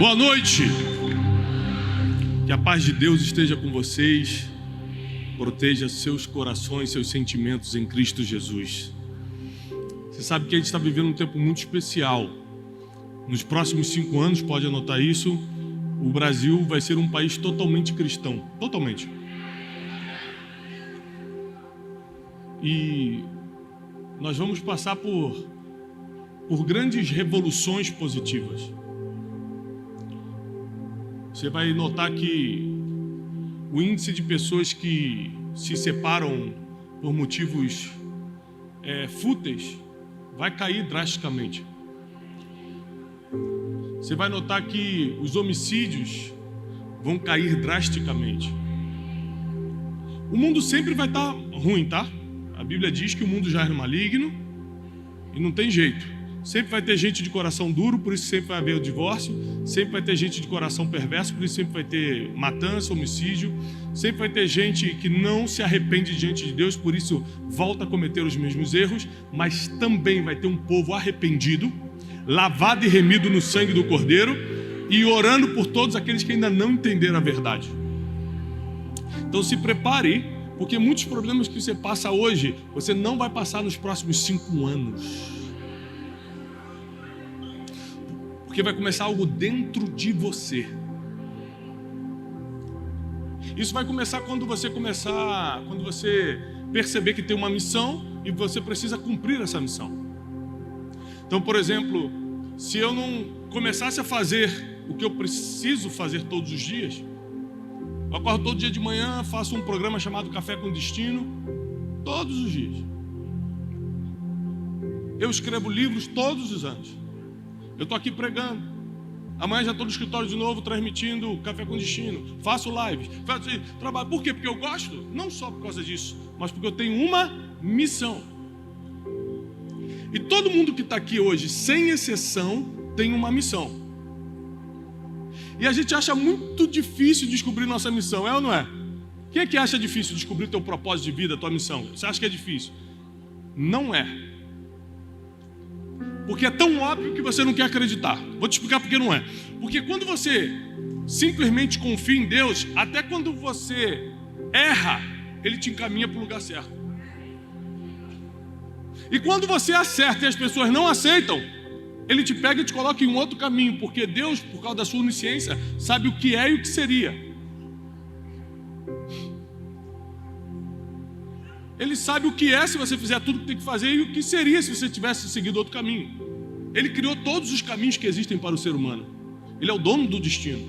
Boa noite. Que a paz de Deus esteja com vocês. Proteja seus corações, seus sentimentos em Cristo Jesus. Você sabe que a gente está vivendo um tempo muito especial. Nos próximos 5 anos, pode anotar isso, o Brasil vai ser um país totalmente cristão. Totalmente. E nós vamos passar por grandes revoluções positivas. Você vai notar que o índice de pessoas que se separam por motivos fúteis vai cair drasticamente. Você vai notar que os homicídios vão cair drasticamente. O mundo sempre vai estar ruim, tá? A Bíblia diz que o mundo já é maligno e não tem jeito. Sempre vai ter gente de coração duro, por isso sempre vai haver o divórcio. Sempre vai ter gente de coração perverso, por isso sempre vai ter matança, homicídio. Sempre vai ter gente que não se arrepende diante de Deus, por isso volta a cometer os mesmos erros. Mas também vai ter um povo arrependido, lavado e remido no sangue do Cordeiro e orando por todos aqueles que ainda não entenderam a verdade. Então se prepare, porque muitos problemas que você passa hoje, você não vai passar nos próximos 5 anos. Porque vai começar algo dentro de você. Isso vai começar quando você perceber que tem uma missão e você precisa cumprir essa missão. Então, por exemplo, se eu não começasse a fazer o que eu preciso fazer todos os dias, eu acordo todo dia de manhã, faço um programa chamado Café com Destino, todos os dias. Eu escrevo livros todos os anos. Eu estou aqui pregando. Amanhã já estou no escritório de novo, transmitindo Café com Destino. Faço lives, faço trabalho. Por quê? Porque eu gosto? Não só por causa disso, mas porque eu tenho uma missão. E todo mundo que está aqui hoje, sem exceção, tem uma missão. E a gente acha muito difícil descobrir nossa missão, é ou não é? Quem é que acha difícil descobrir o teu propósito de vida, a tua missão? Você acha que é difícil? Não é. Porque é tão óbvio que você não quer acreditar. Vou te explicar por que não é. Porque quando você simplesmente confia em Deus, até quando você erra, Ele te encaminha para o lugar certo. E quando você acerta e as pessoas não aceitam, Ele te pega e te coloca em um outro caminho. Porque Deus, por causa da sua onisciência, sabe o que é e o que seria. Ele sabe o que é se você fizer tudo o que tem que fazer e o que seria se você tivesse seguido outro caminho. Ele criou todos os caminhos que existem para o ser humano. Ele é o dono do destino.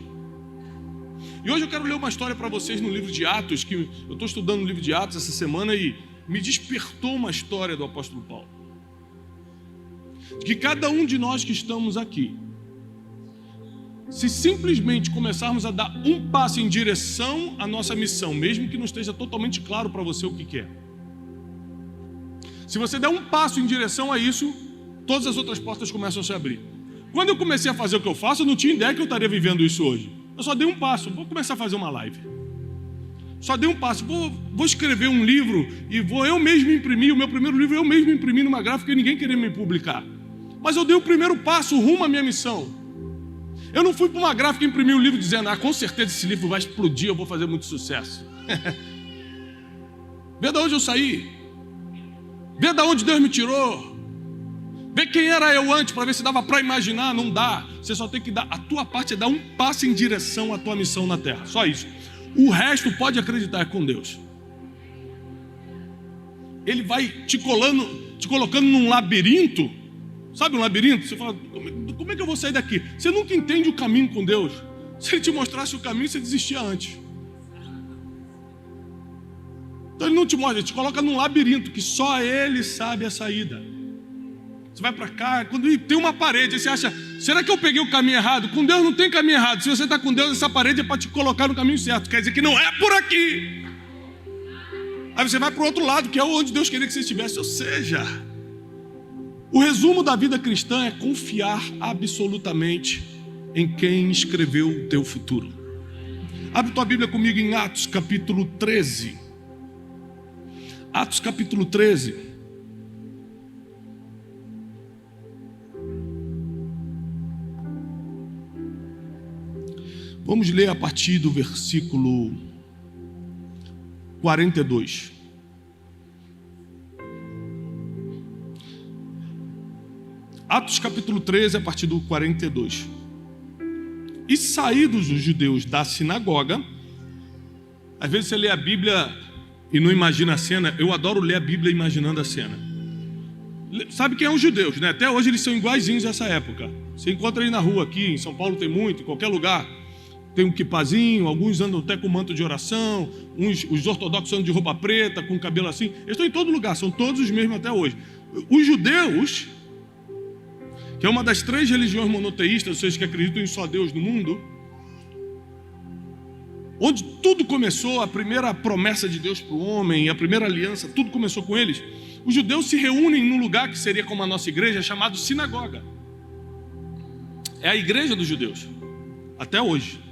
E hoje eu quero ler uma história para vocês no livro de Atos, que eu estou estudando o livro de Atos essa semana e me despertou uma história do apóstolo Paulo. Que cada um de nós que estamos aqui, se simplesmente começarmos a dar um passo em direção à nossa missão, mesmo que não esteja totalmente claro para você o que é. Se você der um passo em direção a isso, todas as outras portas começam a se abrir. Quando eu comecei a fazer o que eu faço, eu não tinha ideia que eu estaria vivendo isso hoje. Eu só dei um passo, vou começar a fazer uma live. Só dei um passo, vou escrever um livro e vou eu mesmo imprimir, o meu primeiro livro eu mesmo imprimi numa gráfica e ninguém queria me publicar. Mas eu dei o primeiro passo rumo à minha missão. Eu não fui para uma gráfica imprimir um livro dizendo, com certeza esse livro vai explodir, eu vou fazer muito sucesso. Vê de onde eu saí. Vê de onde Deus me tirou. Vê quem era eu antes, para ver se dava para imaginar. Não dá. Você só tem que dar, a tua parte é dar um passo em direção à tua missão na terra. Só isso. O resto pode acreditar, é com Deus. Ele vai te colocando num labirinto. Sabe um labirinto? Você fala, como é que eu vou sair daqui? Você nunca entende o caminho com Deus. Se Ele te mostrasse o caminho, você desistia antes. Então Ele não te mostra, Ele te coloca num labirinto que só Ele sabe a saída. Você vai para cá, quando tem uma parede, aí você acha, será que eu peguei o caminho errado? Com Deus não tem caminho errado. Se você está com Deus, essa parede é para te colocar no caminho certo. Quer dizer que não é por aqui. Aí você vai para o outro lado, que é onde Deus queria que você estivesse. Ou seja, o resumo da vida cristã é confiar absolutamente em quem escreveu o teu futuro. Abre tua Bíblia comigo em Atos capítulo 13. Atos capítulo 13. Vamos ler a partir do versículo 42. Atos capítulo 13, a partir do 42. E saídos os judeus da sinagoga, às vezes você lê a Bíblia e não imagina a cena. Eu adoro ler a Bíblia imaginando a cena. Sabe quem é os judeus, né? Até hoje eles são iguaizinhos dessa época. Você encontra aí na rua aqui, em São Paulo tem muito, em qualquer lugar. Tem um quipazinho, alguns andam até com manto de oração, os ortodoxos andam de roupa preta, com cabelo assim. Eles estão em todo lugar, são todos os mesmos até hoje. Os judeus, que é uma das 3 religiões monoteístas, ou seja, que acreditam em só Deus no mundo, onde tudo começou, a primeira promessa de Deus para o homem, a primeira aliança, tudo começou com eles. Os judeus se reúnem num lugar que seria como a nossa igreja, chamado sinagoga. É a igreja dos judeus, até hoje.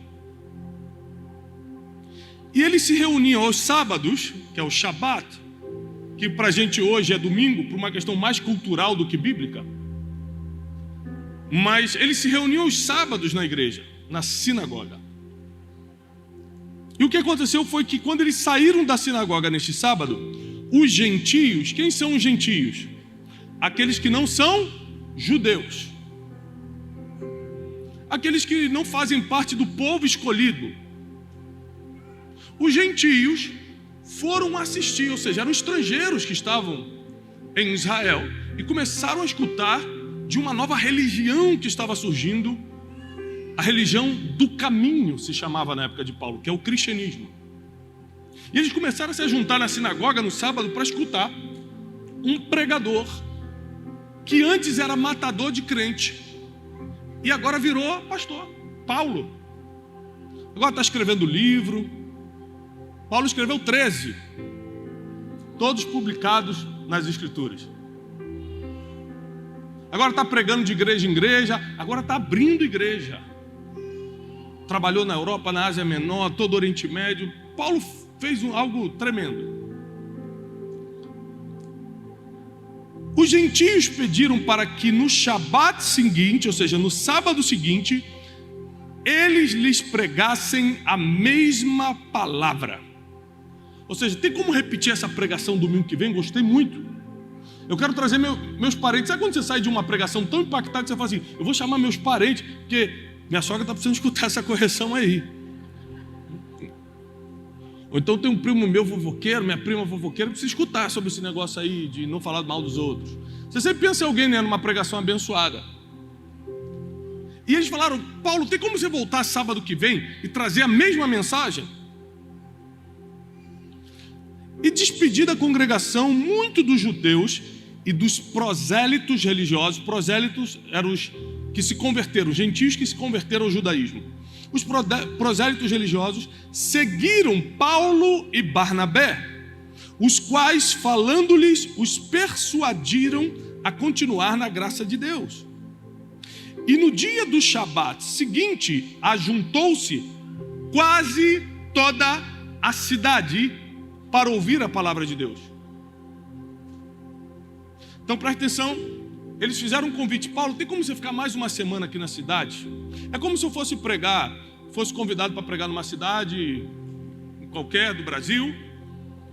E eles se reuniam aos sábados, que é o Shabat, que para a gente hoje é domingo, por uma questão mais cultural do que bíblica. Mas eles se reuniam aos sábados na igreja, na sinagoga. E o que aconteceu foi que quando eles saíram da sinagoga neste sábado, os gentios, quem são os gentios? Aqueles que não são judeus. Aqueles que não fazem parte do povo escolhido. Os gentios foram assistir, ou seja, eram estrangeiros que estavam em Israel e começaram a escutar de uma nova religião que estava surgindo, a religião do caminho, se chamava na época de Paulo, que é o cristianismo. E eles começaram a se juntar na sinagoga no sábado para escutar um pregador que antes era matador de crente e agora virou pastor, Paulo. Agora está escrevendo livro. Paulo escreveu 13, todos publicados nas Escrituras. Agora está pregando de igreja em igreja, agora está abrindo igreja. Trabalhou na Europa, na Ásia Menor, todo o Oriente Médio. Paulo fez algo tremendo. Os gentios pediram para que no Shabat seguinte, ou seja, no sábado seguinte, eles lhes pregassem a mesma palavra. Ou seja, tem como repetir essa pregação domingo que vem? Gostei muito. Eu quero trazer meus parentes. Sabe quando você sai de uma pregação tão impactante que você fala assim, eu vou chamar meus parentes, porque minha sogra está precisando escutar essa correção aí. Ou então tem um primo meu fofoqueiro, minha prima fofoqueira, precisa escutar sobre esse negócio aí de não falar mal dos outros. Você sempre pensa em alguém, né, numa pregação abençoada. E eles falaram, Paulo, tem como você voltar sábado que vem e trazer a mesma mensagem? E despedir da congregação muito dos judeus e dos prosélitos religiosos. Prosélitos eram os que se converteram, gentios que se converteram ao judaísmo. Os prosélitos religiosos seguiram Paulo e Barnabé, os quais, falando-lhes, os persuadiram a continuar na graça de Deus. E no dia do Shabat seguinte, ajuntou-se quase toda a cidade para ouvir a palavra de Deus. Então preste atenção, eles fizeram um convite. Paulo, tem como você ficar mais uma semana aqui na cidade? É como se eu fosse pregar, fosse convidado para pregar numa cidade qualquer do Brasil,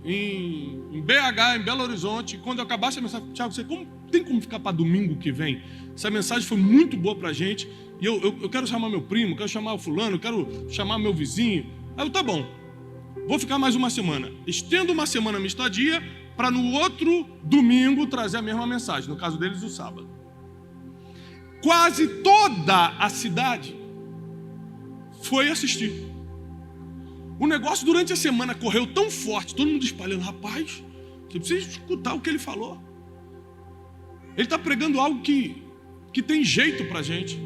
em BH, em Belo Horizonte. Quando eu acabasse a mensagem, Tiago, você tem como ficar para domingo que vem? Essa mensagem foi muito boa para a gente, e eu quero chamar meu primo, quero chamar o fulano, quero chamar meu vizinho. Aí eu, tá bom, vou ficar mais uma semana. Estendo uma semana a minha estadia, para no outro domingo trazer a mesma mensagem, no caso deles o sábado. Quase toda a cidade foi assistir. O negócio durante a semana correu tão forte, todo mundo espalhando, rapaz, você precisa escutar o que ele falou. Ele está pregando algo que tem jeito para a gente.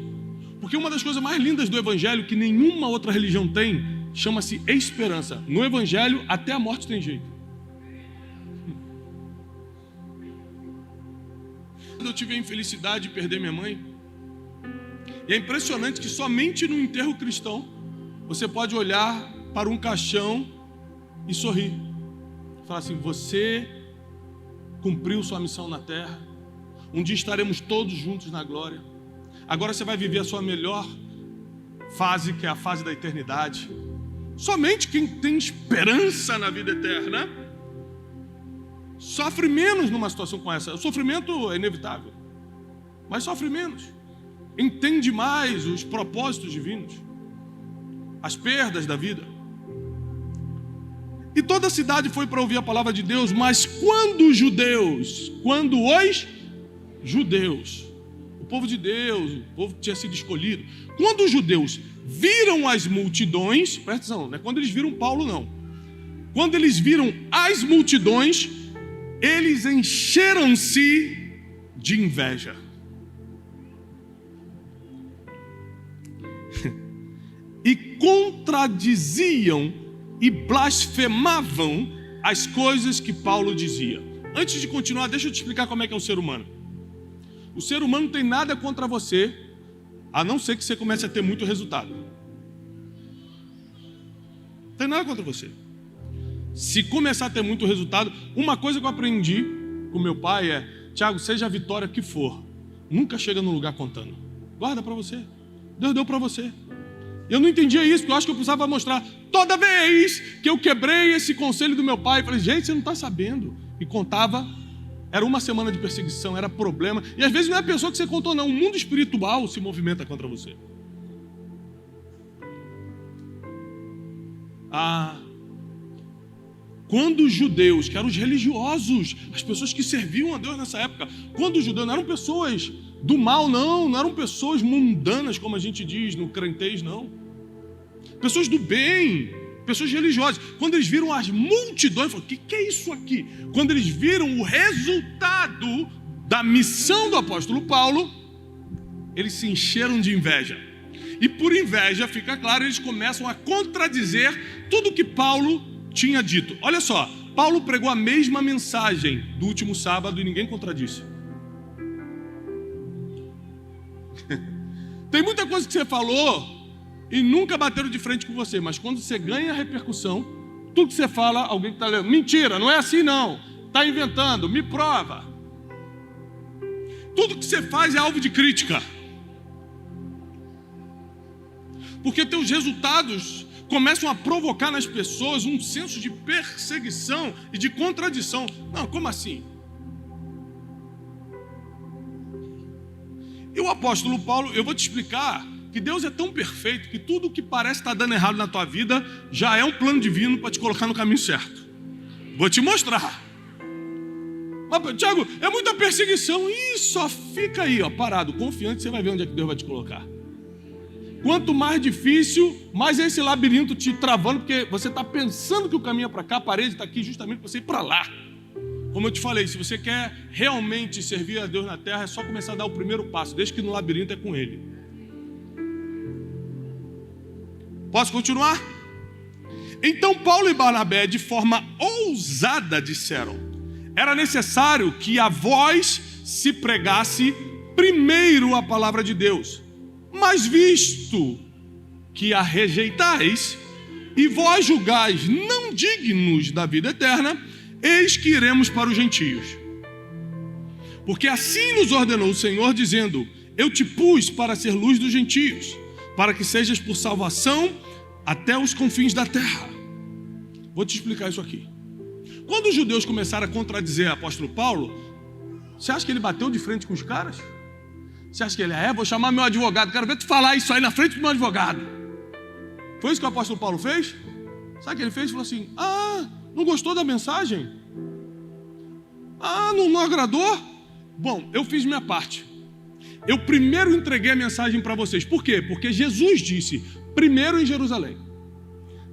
Porque uma das coisas mais lindas do Evangelho, que nenhuma outra religião tem, chama-se esperança. No Evangelho, até a morte tem jeito. Eu tive a infelicidade de perder minha mãe. E é impressionante que somente no enterro cristão você pode olhar para um caixão e sorrir. Falar assim, você cumpriu sua missão na terra. Um dia estaremos todos juntos na glória. Agora você vai viver a sua melhor fase, que é a fase da eternidade. Somente quem tem esperança na vida eterna sofre menos numa situação como essa. O sofrimento é inevitável, mas sofre menos. Entende mais os propósitos divinos, as perdas da vida. E toda a cidade foi para ouvir a palavra de Deus, mas quando os judeus, o povo de Deus, o povo que tinha sido escolhido, quando os judeus viram as multidões, presta atenção, não é quando eles viram Paulo não, quando eles viram as multidões, eles encheram-se de inveja. E contradiziam e blasfemavam as coisas que Paulo dizia. Antes de continuar, deixa eu te explicar como é que é o ser humano. O ser humano não tem nada contra você, a não ser que você comece a ter muito resultado. Não tem nada contra você. Se começar a ter muito resultado, uma coisa que eu aprendi com meu pai é: Tiago, seja a vitória que for, nunca chega num lugar contando. Guarda para você. Deus deu para você. Eu não entendia isso, porque eu acho que eu precisava mostrar. Toda vez que eu quebrei esse conselho do meu pai, eu falei: gente, você não está sabendo. E contava, era uma semana de perseguição, era problema. E às vezes não é a pessoa que você contou, não. O mundo espiritual se movimenta contra você. Quando os judeus, que eram os religiosos, as pessoas que serviam a Deus nessa época, quando os judeus não eram pessoas do mal, não eram pessoas mundanas, como a gente diz no crentez, não. Pessoas do bem, pessoas religiosas. Quando eles viram as multidões, falaram: o que é isso aqui? Quando eles viram o resultado da missão do apóstolo Paulo, eles se encheram de inveja. E por inveja, fica claro, eles começam a contradizer tudo que Paulo tinha dito. Olha só, Paulo pregou a mesma mensagem do último sábado e ninguém contradisse. Tem muita coisa que você falou e nunca bateram de frente com você, mas quando você ganha a repercussão, tudo que você fala, alguém que está lendo: mentira, não é assim não, está inventando, me prova. Tudo que você faz é alvo de crítica, porque teus resultados começam a provocar nas pessoas um senso de perseguição e de contradição. Não, como assim? E o apóstolo Paulo, eu vou te explicar que Deus é tão perfeito que tudo que parece estar dando errado na tua vida já é um plano divino para te colocar no caminho certo. Vou te mostrar. Mas, Tiago, é muita perseguição. E só fica aí, parado, confiante, você vai ver onde é que Deus vai te colocar. Quanto mais difícil, mais é esse labirinto te travando, porque você está pensando que o caminho é para cá, a parede está aqui justamente para você ir para lá. Como eu te falei, se você quer realmente servir a Deus na terra, é só começar a dar o primeiro passo, desde que no labirinto é com Ele. Posso continuar? Então Paulo e Barnabé, de forma ousada, disseram: era necessário que a vós se pregasse primeiro a palavra de Deus. Mas visto que a rejeitais e vós julgais não dignos da vida eterna, eis que iremos para os gentios. Porque assim nos ordenou o Senhor, dizendo: eu te pus para ser luz dos gentios, para que sejas por salvação até os confins da terra. Vou te explicar isso aqui. Quando os judeus começaram a contradizer o apóstolo Paulo, você acha que ele bateu de frente com os caras? Você acha que ele vou chamar meu advogado, quero ver tu falar isso aí na frente do meu advogado. Foi isso que o apóstolo Paulo fez? Sabe o que ele fez? Ele falou assim: não gostou da mensagem? Não agradou? Bom, eu fiz minha parte. Eu primeiro entreguei a mensagem para vocês. Por quê? Porque Jesus disse: primeiro em Jerusalém,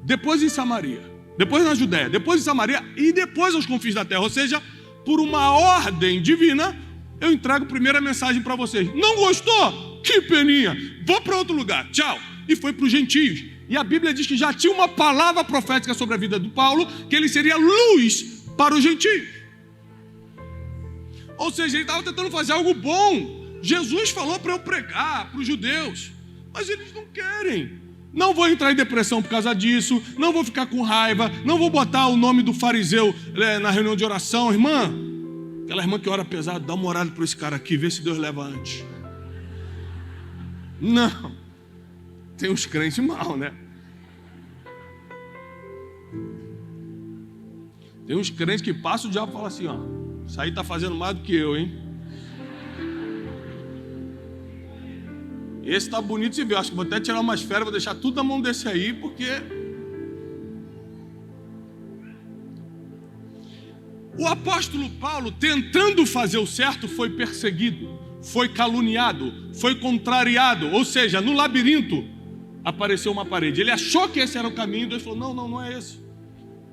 depois em Samaria, depois na Judéia, depois em Samaria e depois aos confins da terra. Ou seja, por uma ordem divina, eu entrego primeiro a mensagem para vocês. Não gostou? Que peninha, vou para outro lugar, tchau. E foi para os gentios. E a Bíblia diz que já tinha uma palavra profética sobre a vida do Paulo, que ele seria luz para os gentios. Ou seja, ele estava tentando fazer algo bom. Jesus falou para eu pregar para os judeus, mas eles não querem. Não vou entrar em depressão por causa disso, não vou ficar com raiva, não vou botar o nome do fariseu na reunião de oração. Irmã, aquela irmã que ora pesado, dá uma orada para esse cara aqui, vê se Deus leva antes. Não. Tem uns crentes mal, né? Tem uns crentes que passam, o diabo fala assim, ó, isso aí tá fazendo mais do que eu, hein? Esse tá bonito de ver, acho que vou até tirar umas férias, vou deixar tudo na mão desse aí, porque... O apóstolo Paulo, tentando fazer o certo, foi perseguido, foi caluniado, foi contrariado, ou seja, no labirinto apareceu uma parede. Ele achou que esse era o caminho, Deus falou, não é esse.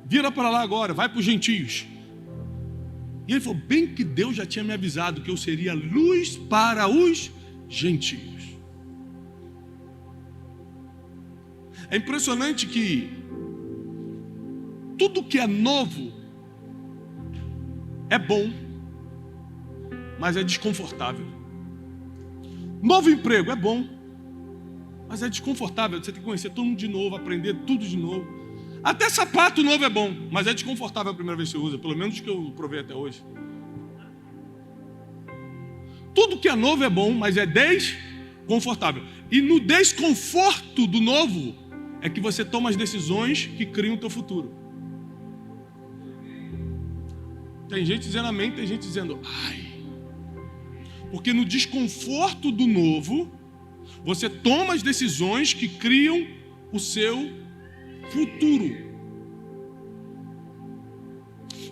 Vira para lá agora, vai para os gentios. E ele falou, bem que Deus já tinha me avisado que eu seria luz para os gentios. É impressionante que tudo que é novo é bom, mas é desconfortável. Novo emprego é bom, mas é desconfortável. Você tem que conhecer todo mundo de novo, aprender tudo de novo. Até sapato novo é bom, mas é desconfortável a primeira vez que você usa, pelo menos que eu provei até hoje. Tudo que é novo é bom, mas é desconfortável. E no desconforto do novo é que você toma as decisões que criam o teu futuro. Tem gente dizendo amém, tem gente dizendo ai. Porque no desconforto do novo, você toma as decisões que criam o seu futuro.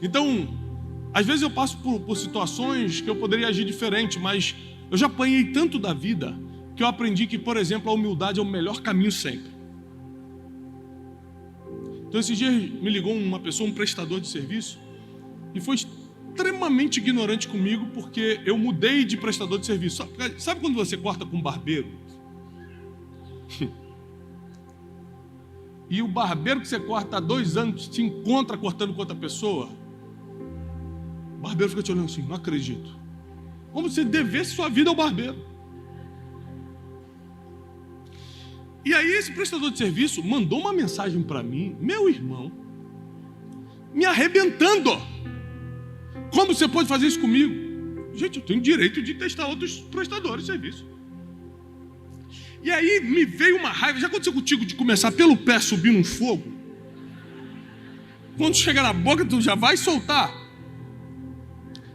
Então, às vezes eu passo por situações que eu poderia agir diferente, mas eu já apanhei tanto da vida que eu aprendi que, por exemplo, a humildade é o melhor caminho sempre. Então, esses dias me ligou uma pessoa, um prestador de serviço, e foi extremamente ignorante comigo porque eu mudei de prestador de serviço. Sabe quando você corta com um barbeiro? E o barbeiro que você corta há 2 anos te encontra cortando com outra pessoa? O barbeiro fica te olhando assim, não acredito. Como se devesse sua vida ao barbeiro. E aí esse prestador de serviço mandou uma mensagem para mim, meu irmão, me arrebentando. Como você pode fazer isso comigo? Gente, eu tenho direito de testar outros prestadores de serviço. E aí me veio uma raiva. Já aconteceu contigo de começar pelo pé subir num fogo? Quando chega na boca, tu já vai soltar.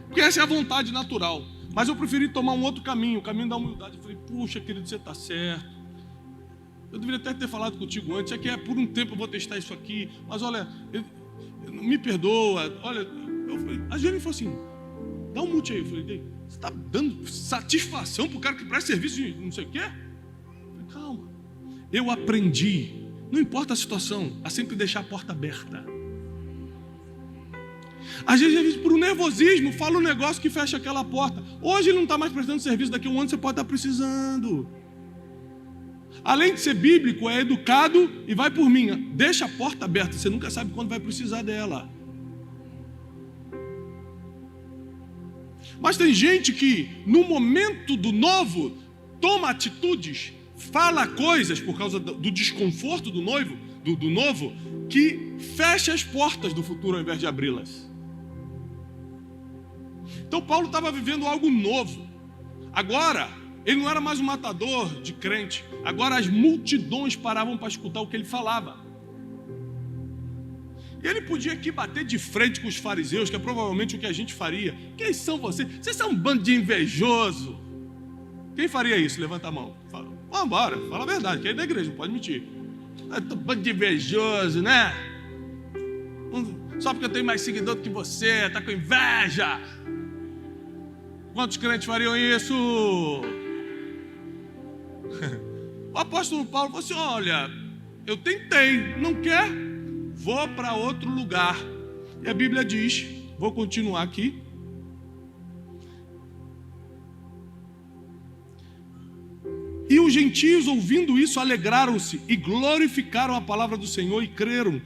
Porque essa é a vontade natural. Mas eu preferi tomar um outro caminho, o caminho da humildade. Eu falei, puxa, querido, você está certo. Eu deveria até ter falado contigo antes. É que por um tempo eu vou testar isso aqui. Mas olha, me perdoa. Olha, a Jane falou assim, dá um mute aí. Eu falei, você está dando satisfação para o cara que presta serviço de não sei o quê? Calma, eu aprendi, não importa a situação, a sempre deixar a porta aberta. Às vezes por um nervosismo, fala um negócio que fecha aquela porta. Hoje ele não está mais prestando serviço, daqui a um ano você pode estar precisando. Além de ser bíblico, é educado e vai por mim. Deixa a porta aberta, você nunca sabe quando vai precisar dela. Mas tem gente que no momento do novo toma atitudes, fala coisas por causa do desconforto do noivo, do novo, que fecha as portas do futuro ao invés de abri-las. Então Paulo estava vivendo algo novo. Agora, ele não era mais um matador de crente. Agora as multidões paravam para escutar o que ele falava. E ele podia aqui bater de frente com os fariseus, que é provavelmente o que a gente faria. Quem são vocês? Vocês são um bando de invejoso. Quem faria isso? Levanta a mão. Fala, vamos embora, fala a verdade, que é da igreja, não pode mentir. É um bando de invejoso, né? Só porque eu tenho mais seguidor do que você, está com inveja. Quantos crentes fariam isso? O apóstolo Paulo falou assim, olha, eu tentei, não quer? Vou para outro lugar. E a Bíblia diz, vou continuar aqui. E os gentios, ouvindo isso, alegraram-se e glorificaram a palavra do Senhor e creram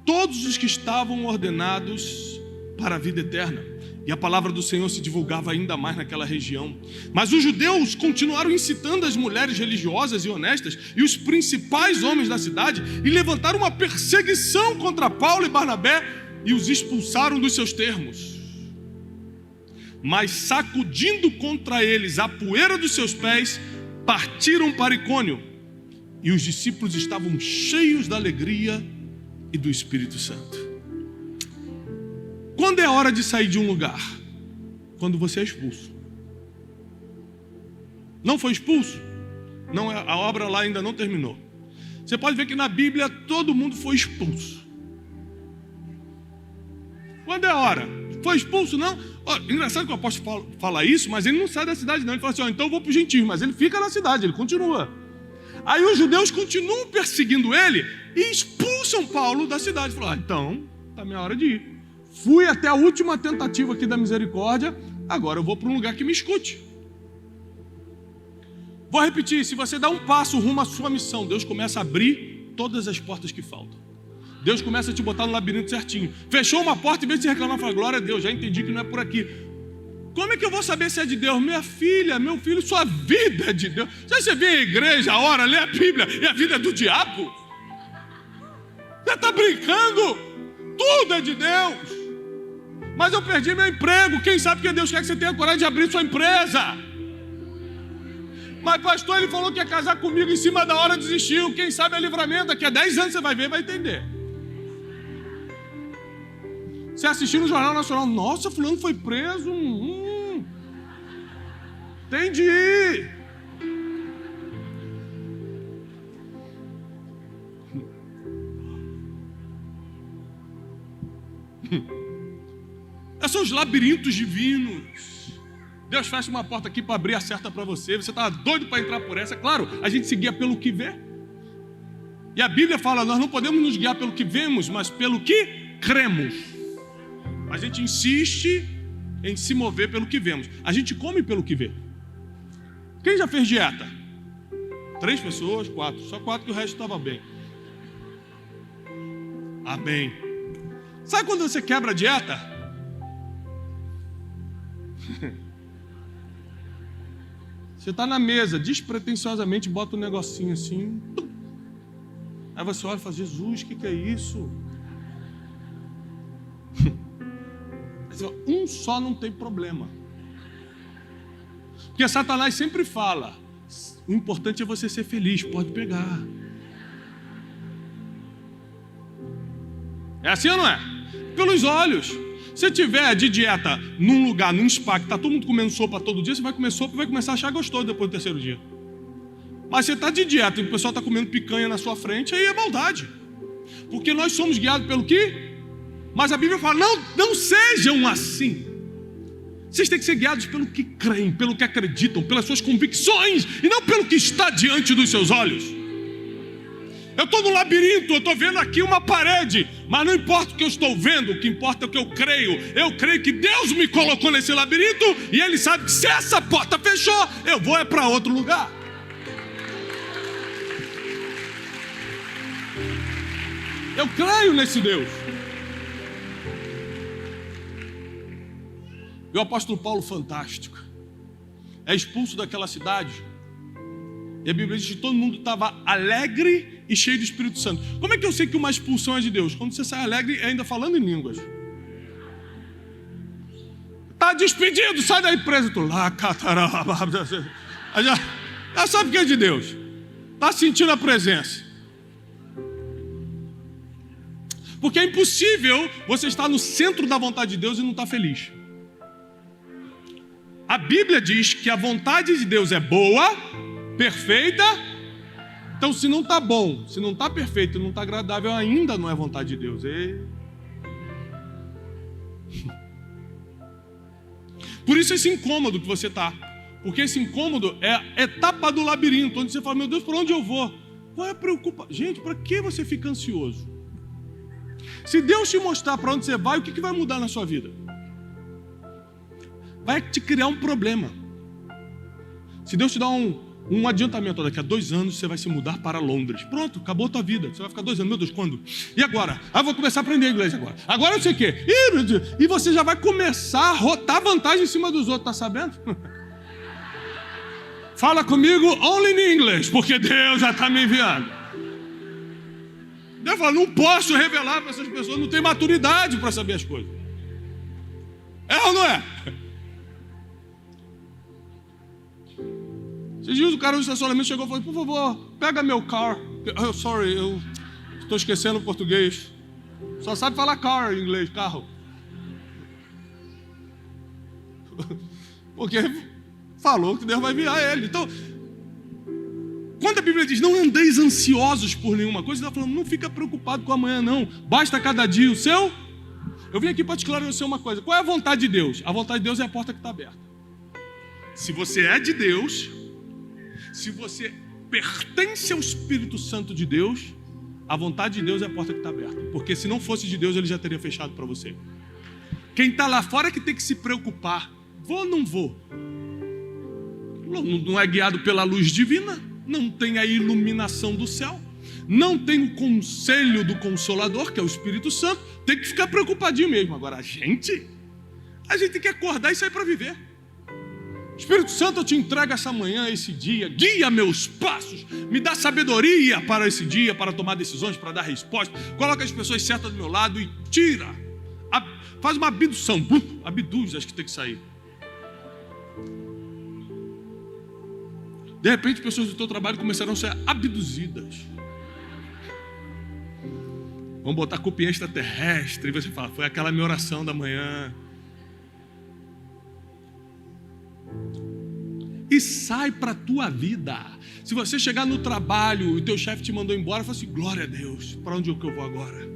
todos os que estavam ordenados para a vida eterna. E a palavra do Senhor se divulgava ainda mais naquela região. Mas os judeus continuaram incitando as mulheres religiosas e honestas e os principais homens da cidade e levantaram uma perseguição contra Paulo e Barnabé e os expulsaram dos seus termos. Mas sacudindo contra eles a poeira dos seus pés, partiram para Icônio. e os discípulos estavam cheios da alegria e do Espírito Santo. Quando é hora de sair de um lugar? Quando você é expulso. Não foi expulso? Não, a obra lá ainda não terminou. Você pode ver que na Bíblia todo mundo foi expulso. Quando é hora? Foi expulso, não? Engraçado que o apóstolo fala isso, mas ele não sai da cidade não. Ele fala assim, então eu vou para os gentios, mas ele fica na cidade, ele continua. Aí os judeus continuam perseguindo ele e expulsam Paulo da cidade. Falaram, então, está minha hora de ir. Fui até a última tentativa aqui da misericórdia, agora eu vou para um lugar que me escute. Vou repetir, se você dá um passo rumo à sua missão, Deus começa a abrir todas as portas que faltam. Deus começa a te botar no labirinto certinho. Fechou uma porta, em vez de você reclamar, fala, glória a Deus, já entendi que não é por aqui. Como é que eu vou saber se é de Deus? Minha filha, meu filho, sua vida é de Deus. Você vem à igreja, ora, lê a Bíblia, e a vida é do diabo? Você está brincando? Tudo é de Deus. Mas eu perdi meu emprego. Quem sabe que Deus quer que você tenha coragem de abrir sua empresa? Mas pastor, ele falou que ia casar comigo, em cima da hora desistiu. Quem sabe é livramento. Daqui a 10 anos você vai ver e vai entender. Você assistiu no Jornal Nacional, nossa, fulano foi preso. Entendi. Esses são os labirintos divinos. Deus fecha uma porta aqui para abrir a certa para você. Você está doido para entrar por essa. Claro, a gente se guia pelo que vê. E a Bíblia fala, nós não podemos nos guiar pelo que vemos, mas pelo que cremos. A gente insiste em se mover pelo que vemos. A gente come pelo que vê. Quem já fez dieta? 3 pessoas, 4. Só 4 que o resto estava bem. Amém. Sabe quando você quebra a dieta? Você está na mesa, despretensiosamente bota um negocinho assim. Aí você olha e fala, Jesus, o que é isso? Um só não tem problema. Porque Satanás sempre fala, o importante é você ser feliz, pode pegar. É assim ou não é? Pelos olhos. Se tiver de dieta num lugar, num spa, que está todo mundo comendo sopa todo dia, você vai comer sopa e vai começar a achar gostoso depois do 3º dia. Mas você está de dieta e o pessoal está comendo picanha na sua frente, aí é maldade. Porque nós somos guiados pelo quê? Mas a Bíblia fala, não sejam assim. Vocês têm que ser guiados pelo que creem, pelo que acreditam, pelas suas convicções, e não pelo que está diante dos seus olhos. Eu estou no labirinto, eu estou vendo aqui uma parede, mas não importa o que eu estou vendo, o que importa é o que eu creio. Eu creio que Deus me colocou nesse labirinto, e Ele sabe que se essa porta fechou, eu vou para outro lugar. Eu creio nesse Deus. E o apóstolo Paulo, fantástico, é expulso daquela cidade. E a Bíblia diz que todo mundo estava alegre e cheio do Espírito Santo. Como é que eu sei que uma expulsão é de Deus? Quando você sai alegre e ainda falando em línguas. Está despedido, sai da empresa. Tu lá, já sabe que é de Deus. Está sentindo a presença. Porque é impossível você estar no centro da vontade de Deus e não estar feliz. A Bíblia diz que a vontade de Deus é boa, perfeita. Então, se não está bom, se não está perfeito, não está agradável, ainda não é vontade de Deus. Por isso esse incômodo que você está. Porque esse incômodo é a etapa do labirinto, onde você fala, meu Deus, por onde eu vou? Qual é a preocupação? Gente, para que você fica ansioso? Se Deus te mostrar para onde você vai, o que vai mudar na sua vida? Vai te criar um problema. Se Deus te dá um adiantamento, daqui a 2 anos você vai se mudar para Londres. Pronto, acabou a tua vida. Você vai ficar 2 anos, meu Deus, quando? E agora? Vou começar a aprender inglês agora. Agora não sei o quê. E você já vai começar a rotar vantagem em cima dos outros, tá sabendo? Fala comigo only in English, porque Deus já está me enviando. Deus fala, não posso revelar para essas pessoas, não tem maturidade para saber as coisas. É ou não é? Esses dias o cara no estacionamento chegou e falou: por favor, pega meu car. Oh, sorry, eu estou esquecendo o português. Só sabe falar car em inglês, carro. Porque falou que Deus vai enviar ele. Então, quando a Bíblia diz não andeis ansiosos por nenhuma coisa, ela está falando, não fica preocupado com amanhã não. Basta cada dia o seu. Eu vim aqui para te esclarecer uma coisa. Qual é a vontade de Deus? A vontade de Deus é a porta que está aberta. Se você é de Deus, se você pertence ao Espírito Santo de Deus, a vontade de Deus é a porta que está aberta. Porque se não fosse de Deus, ele já teria fechado para você. Quem está lá fora é que tem que se preocupar. Vou ou não vou? Não é guiado pela luz divina, não tem a iluminação do céu, não tem o conselho do Consolador, que é o Espírito Santo, tem que ficar preocupadinho mesmo. Agora, a gente tem que acordar e sair para viver. Espírito Santo, eu te entrego essa manhã, esse dia, guia meus passos, me dá sabedoria para esse dia, para tomar decisões, para dar resposta, coloca as pessoas certas do meu lado e tira, faz uma abdução, abduz as que tem que sair. De repente, pessoas do teu trabalho começaram a ser abduzidas. Vão botar culpa em extraterrestre, e você fala, foi aquela minha oração da manhã. E sai para a tua vida. Se você chegar no trabalho e o teu chefe te mandou embora, fala assim, glória a Deus, para onde é que eu vou agora?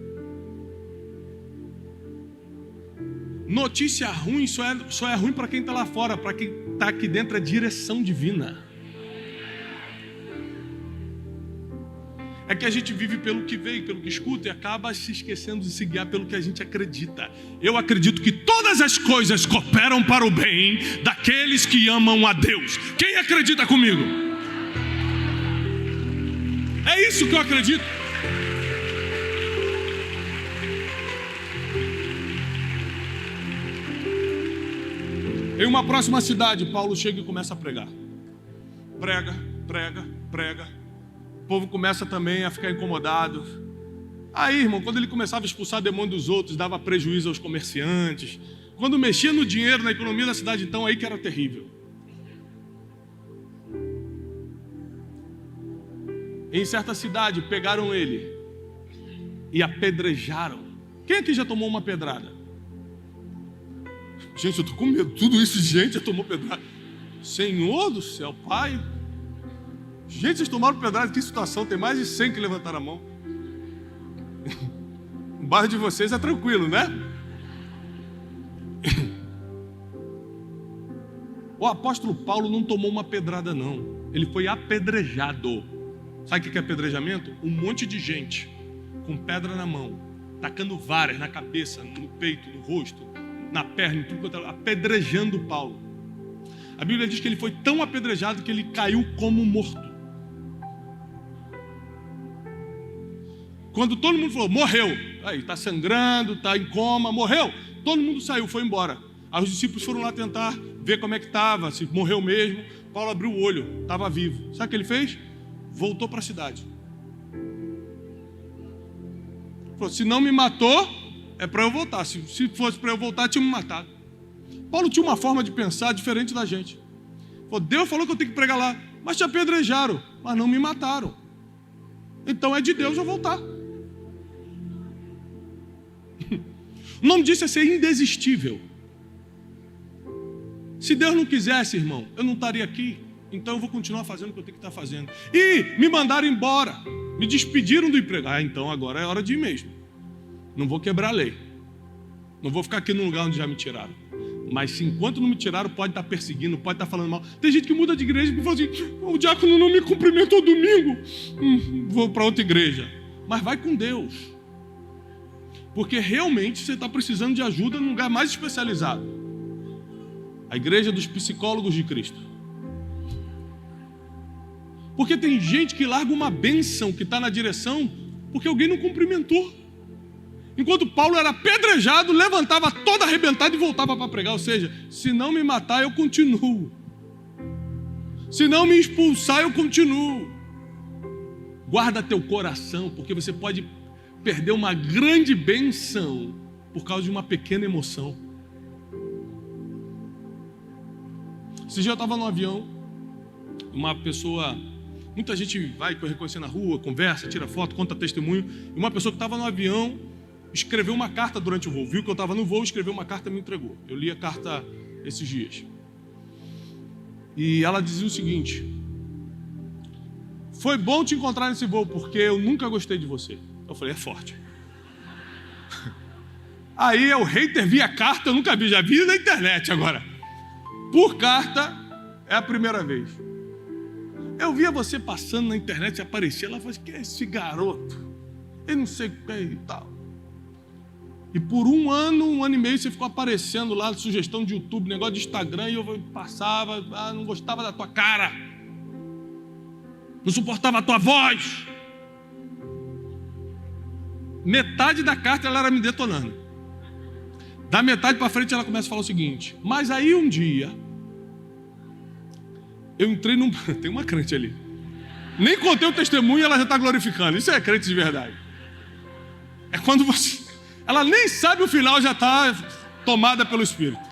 Notícia ruim só é ruim para quem está lá fora, para quem está aqui dentro é direção divina. É que a gente vive pelo que vê, pelo que escuta e acaba se esquecendo de se guiar pelo que a gente acredita. Eu acredito que todas as coisas cooperam para o bem daqueles que amam a Deus. Quem acredita comigo? É isso que eu acredito. Em uma próxima cidade, Paulo chega e começa a pregar. Prega. O povo começa também a ficar incomodado. Aí, irmão, quando ele começava a expulsar demônio dos outros, dava prejuízo aos comerciantes. Quando mexia no dinheiro, na economia da cidade, então, aí que era terrível. Em certa cidade, pegaram ele e apedrejaram. Quem aqui já tomou uma pedrada? Gente, eu estou com medo. Tudo isso de gente já tomou pedrada. Senhor do céu, Pai. Gente, vocês tomaram pedrada, que situação, tem mais de 100 que levantaram a mão. O bairro de vocês é tranquilo, né? O apóstolo Paulo não tomou uma pedrada não, ele foi apedrejado. Sabe o que é apedrejamento? Um monte de gente com pedra na mão, tacando varas na cabeça, no peito, no rosto, na perna, em tudo, apedrejando Paulo. A Bíblia diz que ele foi tão apedrejado que ele caiu como morto. Quando todo mundo falou, morreu, aí está sangrando, está em coma, morreu, todo mundo saiu, foi embora. Aí os discípulos foram lá tentar ver como é que estava, se morreu mesmo. Paulo abriu o olho, estava vivo. Sabe o que ele fez? Voltou para a cidade. Falou, se não me matou, é para eu voltar. Se fosse para eu voltar, tinha me matado. Paulo tinha uma forma de pensar diferente da gente. Falou, Deus falou que eu tenho que pregar lá, mas te apedrejaram, mas não me mataram. Então é de Deus eu voltar. O nome disso é ser indesistível. Se Deus não quisesse, irmão, eu não estaria aqui. Então eu vou continuar fazendo o que eu tenho que estar fazendo. E me mandaram embora, me despediram do emprego. Então agora é hora de ir mesmo. Não vou quebrar a lei. Não vou ficar aqui no lugar onde já me tiraram. Mas se enquanto não me tiraram, pode estar perseguindo, pode estar falando mal. Tem gente que muda de igreja e fala assim, o diácono não me cumprimentou domingo. Vou para outra igreja. Mas vai com Deus. Porque realmente você está precisando de ajuda num lugar mais especializado. A igreja dos psicólogos de Cristo. Porque tem gente que larga uma bênção que está na direção porque alguém não cumprimentou. Enquanto Paulo era apedrejado, levantava todo arrebentado e voltava para pregar. Ou seja, se não me matar, eu continuo. Se não me expulsar, eu continuo. Guarda teu coração, porque você pode perder uma grande bênção por causa de uma pequena emoção. Esse dia eu estava no avião, uma pessoa, muita gente vai reconhecer na rua, conversa, tira foto, conta testemunho, e uma pessoa que estava no avião escreveu uma carta durante o voo, viu que eu estava no voo, escreveu uma carta e me entregou. Eu li a carta esses dias. E ela dizia o seguinte: foi bom te encontrar nesse voo, porque eu nunca gostei de você. Eu falei, é forte. Aí o hater via carta, eu nunca vi, já vi na internet agora. Por carta, é a primeira vez. Eu via você passando na internet, aparecia, ela falou, que é esse garoto? Eu não sei o que é e tal. E por um ano e meio, você ficou aparecendo lá, sugestão de YouTube, negócio de Instagram, e eu passava, não gostava da tua cara. Não suportava a tua voz. Metade da carta ela era me detonando. Da metade para frente ela começa a falar o seguinte: mas aí um dia eu entrei num... Tem uma crente ali. Nem contei o testemunho e ela já está glorificando. Isso é crente de verdade. É quando você... Ela nem sabe o final, já está tomada pelo Espírito.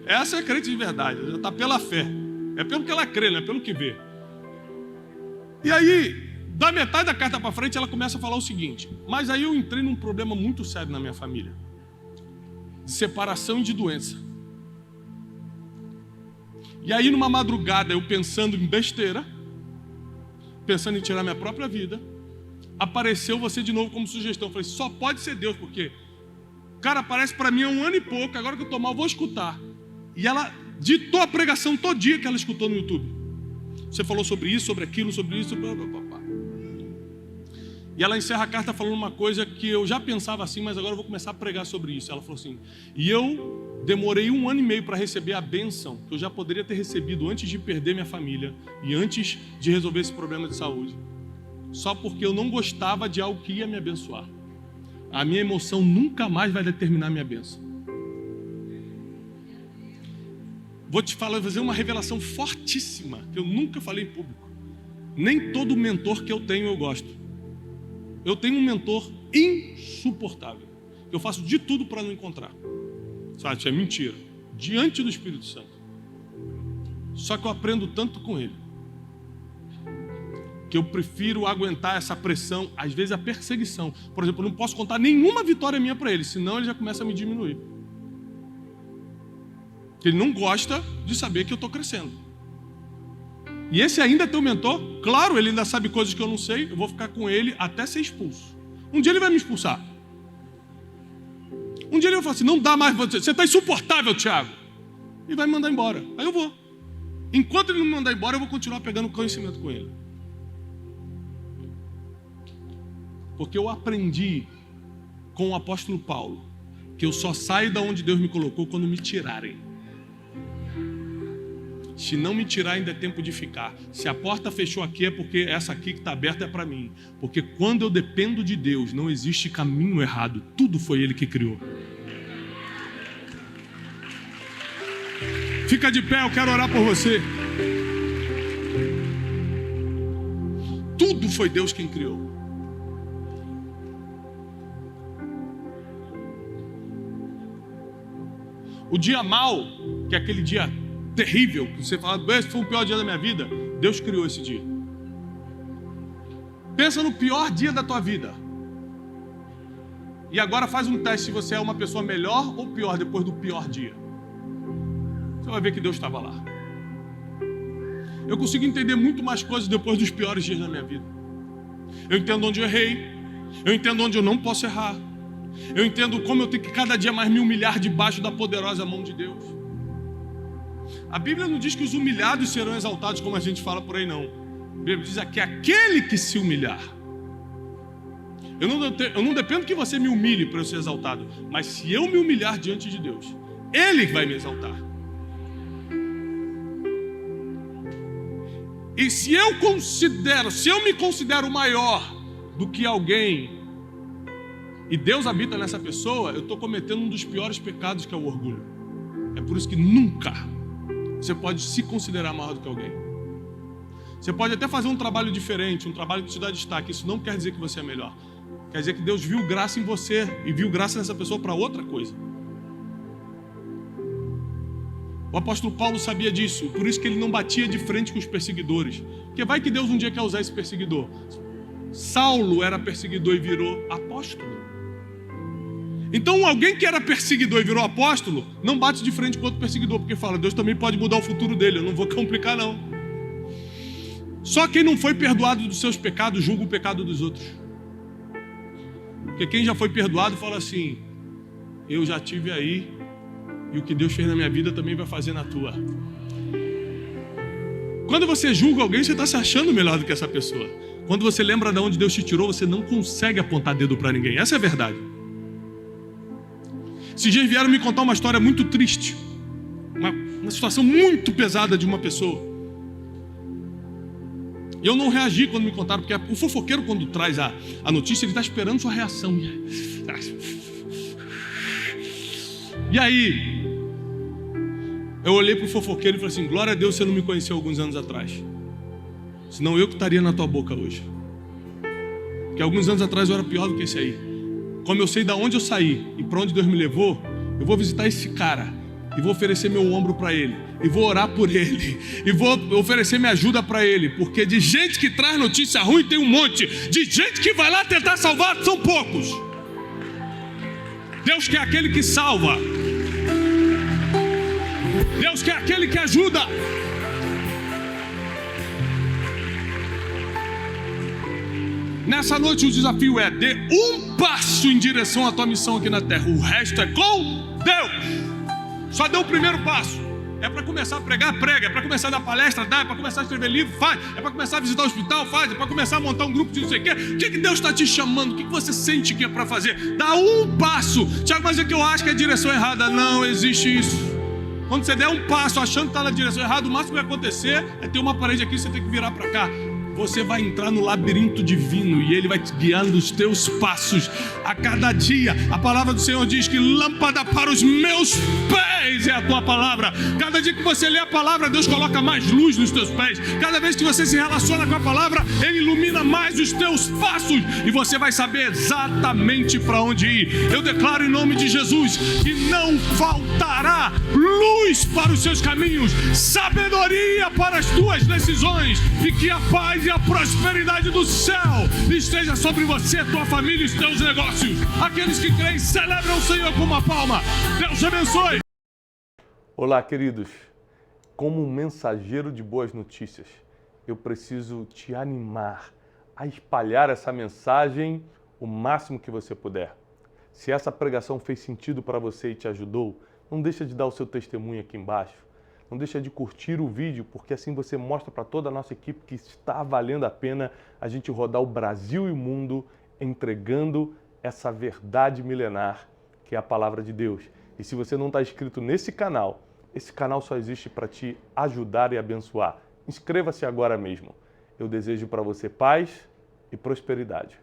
Essa é crente de verdade. Já está pela fé. É pelo que ela crê, não é pelo que vê. E aí, da metade da carta para frente, ela começa a falar o seguinte: mas aí eu entrei num problema muito sério na minha família, de separação e de doença. E aí, numa madrugada, eu pensando em besteira, pensando em tirar minha própria vida, apareceu você de novo como sugestão. Eu falei, só pode ser Deus, porque, cara, aparece para mim há 1 ano e pouco, agora que eu tô mal, eu vou escutar. E ela ditou a pregação todo dia que ela escutou no YouTube. Você falou sobre isso, sobre aquilo, sobre isso, blá, blá, blá, blá. E ela encerra a carta falando uma coisa que eu já pensava assim, mas agora eu vou começar a pregar sobre isso. Ela falou assim: e eu demorei 1 ano e meio para receber a bênção que eu já poderia ter recebido antes de perder minha família e antes de resolver esse problema de saúde, só porque eu não gostava de algo que ia me abençoar. A minha emoção nunca mais vai determinar a minha bênção. Vou te fazer uma revelação fortíssima, que eu nunca falei em público. Nem todo mentor que eu tenho eu gosto. Eu tenho um mentor insuportável. Eu faço de tudo para não encontrar. Sabe, isso é mentira. Diante do Espírito Santo. Só que eu aprendo tanto com ele, que eu prefiro aguentar essa pressão, às vezes a perseguição. Por exemplo, eu não posso contar nenhuma vitória minha para ele, senão ele já começa a me diminuir. Porque ele não gosta de saber que eu estou crescendo. E esse ainda é teu mentor? Claro, ele ainda sabe coisas que eu não sei, eu vou ficar com ele até ser expulso. Um dia ele vai me expulsar. Um dia ele vai falar assim, não dá mais, você está insuportável, Thiago. E vai me mandar embora. Aí eu vou. Enquanto ele não me mandar embora, eu vou continuar pegando conhecimento com ele. Porque eu aprendi com o apóstolo Paulo que eu só saio da onde Deus me colocou quando me tirarem. Se não me tirar, ainda é tempo de ficar. Se a porta fechou aqui, é porque essa aqui que está aberta é para mim. Porque quando eu dependo de Deus, não existe caminho errado. Tudo foi Ele que criou. Fica de pé, eu quero orar por você. Tudo foi Deus quem criou. O dia mau, que é aquele dia terrível, que você fala, esse foi o pior dia da minha vida, Deus criou esse dia. Pensa no pior dia da tua vida. E agora faz um teste se você é uma pessoa melhor ou pior depois do pior dia. Você vai ver que Deus estava lá. Eu consigo entender muito mais coisas depois dos piores dias da minha vida. Eu entendo onde eu errei. Eu entendo onde eu não posso errar. Eu entendo como eu tenho que cada dia mais me humilhar debaixo da poderosa mão de Deus. A Bíblia não diz que os humilhados serão exaltados, como a gente fala por aí, não. A Bíblia diz que aquele que se humilhar. Eu não dependo que você me humilhe para eu ser exaltado, mas se eu me humilhar diante de Deus, Ele vai me exaltar. E se eu me considero maior do que alguém, e Deus habita nessa pessoa, eu estou cometendo um dos piores pecados, que é o orgulho. É por isso que nunca você pode se considerar maior do que alguém. Você pode até fazer um trabalho diferente, um trabalho que te dá destaque. Isso não quer dizer que você é melhor. Quer dizer que Deus viu graça em você e viu graça nessa pessoa para outra coisa. O apóstolo Paulo sabia disso, por isso que ele não batia de frente com os perseguidores. Porque vai que Deus um dia quer usar esse perseguidor. Saulo era perseguidor e virou apóstolo. Então alguém que era perseguidor e virou apóstolo, não bate de frente com outro perseguidor, porque fala, Deus também pode mudar o futuro dele, eu não vou complicar não. Só quem não foi perdoado dos seus pecados, julga o pecado dos outros. Porque quem já foi perdoado fala assim, eu já tive aí, e o que Deus fez na minha vida também vai fazer na tua. Quando você julga alguém, você está se achando melhor do que essa pessoa. Quando você lembra de onde Deus te tirou, você não consegue apontar dedo para ninguém. Essa é a verdade. Esses dias vieram me contar uma história muito triste. Uma situação muito pesada de uma pessoa. E eu não reagi quando me contaram, porque o fofoqueiro, quando traz a notícia, ele está esperando sua reação. E aí, eu olhei para o fofoqueiro e falei assim, glória a Deus você não me conheceu alguns anos atrás. Senão eu que estaria na tua boca hoje. Porque alguns anos atrás eu era pior do que esse aí. Como eu sei de onde eu saí e para onde Deus me levou, eu vou visitar esse cara e vou oferecer meu ombro para ele. E vou orar por ele. E vou oferecer minha ajuda para ele. Porque de gente que traz notícia ruim tem um monte. De gente que vai lá tentar salvar são poucos. Deus quer aquele que salva. Deus quer aquele que ajuda. Nessa noite o desafio é: dê um passo em direção à tua missão aqui na terra. O resto é com Deus. Só dê o primeiro passo. É para começar a pregar, prega. É para começar a dar palestra, dá. É para começar a escrever livro, faz. É para começar a visitar o hospital, faz. É para começar a montar um grupo de não sei o quê. O que Deus está te chamando? O que você sente que é para fazer? Dá um passo. Tiago, mas é que eu acho que é a direção errada. Não existe isso. Quando você der um passo achando que está na direção errada, o máximo que vai acontecer é ter uma parede aqui e você tem que virar para cá. Você vai entrar no labirinto divino e Ele vai te guiar nos teus passos a cada dia. A palavra do Senhor diz que lâmpada para os meus pés é a tua palavra. Cada dia que você lê a palavra, Deus coloca mais luz nos teus pés. Cada vez que você se relaciona com a palavra, Ele ilumina mais os teus passos e você vai saber exatamente para onde ir. Eu declaro em nome de Jesus que não faltará luz para os seus caminhos, sabedoria para as tuas decisões e que a paz e a prosperidade do céu esteja sobre você, tua família e os teus negócios. Aqueles que creem, celebram o Senhor com uma palma. Deus abençoe. Olá, queridos. Como um mensageiro de boas notícias, eu preciso te animar a espalhar essa mensagem o máximo que você puder. Se essa pregação fez sentido para você e te ajudou, não deixa de dar o seu testemunho aqui embaixo. Não deixa de curtir o vídeo, porque assim você mostra para toda a nossa equipe que está valendo a pena a gente rodar o Brasil e o mundo entregando essa verdade milenar que é a palavra de Deus. E se você não está inscrito nesse canal, esse canal só existe para te ajudar e abençoar. Inscreva-se agora mesmo. Eu desejo para você paz e prosperidade.